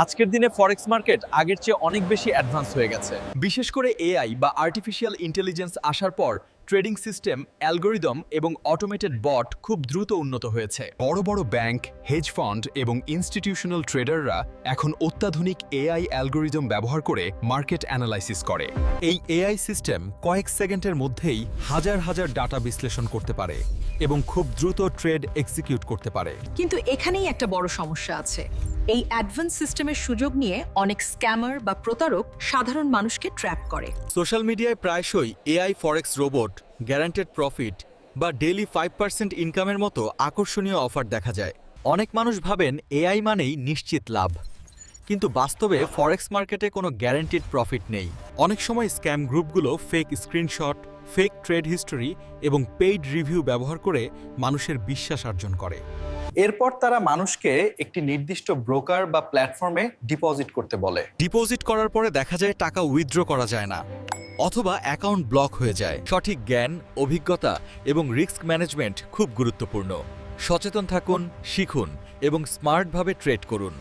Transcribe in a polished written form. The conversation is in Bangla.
আজকের দিনে ফরেক্স মার্কেট আগের চেয়ে অনেক বেশি অ্যাডভান্স হয়ে গেছে। বিশেষ করে এআই বা আর্টিফিশিয়াল ইন্টেলিজেন্স আসার পর ট্রেডিং সিস্টেম, অ্যালগরিদম এবং অটোমেটেড বট খুব দ্রুত উন্নত হয়েছে। বড় বড় ব্যাংক, হেজ ফান্ড এবং ইনস্টিটিউশনাল ট্রেডাররা এখন অত্যাধুনিক এআই অ্যালগরিদম ব্যবহার করে মার্কেট অ্যানালাইসিস করে। এই এআই সিস্টেম কয়েক সেকেন্ডের মধ্যেই হাজার হাজার ডাটা বিশ্লেষণ করতে পারে এবং খুব দ্রুত ট্রেড এক্সিকিউট করতে পারে। কিন্তু এখানেই একটা বড় সমস্যা আছে। এই অ্যাডভান্স সিস্টেমের সুযোগ নিয়ে অনেক স্ক্যামার বা প্রতারক সাধারণ মানুষকে ট্র্যাপ করে। সোশ্যাল মিডিয়ায় প্রায়শই এআই ফরেক্স রোবট, গ্যারান্টেড প্রফিট বা ডেইলি 5% ইনকামের মতো আকর্ষণীয় অফার দেখা যায়। অনেক মানুষ ভাবেন এআই মানেই নিশ্চিত লাভ, কিন্তু বাস্তবে ফরেক্স মার্কেটে কোনো গ্যারান্টিড প্রফিট নেই। অনেক সময় স্ক্যাম গ্রুপগুলো fake screenshot, fake trade history এবং পেইড রিভিউ ব্যবহার করে মানুষের বিশ্বাস অর্জন করে। এরপর তারা মানুষকে একটি নির্দিষ্ট ব্রোকার বা প্ল্যাটফর্মে ডিপোজিট করতে বলে। ডিপোজিট করার পরে দেখা যায় টাকা উইথড্র করা যায় না, অথবা অ্যাকাউন্ট ব্লক হয়ে যায়। সঠিক জ্ঞান, অভিজ্ঞতা এবং রিস্ক ম্যানেজমেন্ট খুব গুরুত্বপূর্ণ। সচেতন থাকুন, শিখুন এবং স্মার্টভাবে ট্রেড করুন।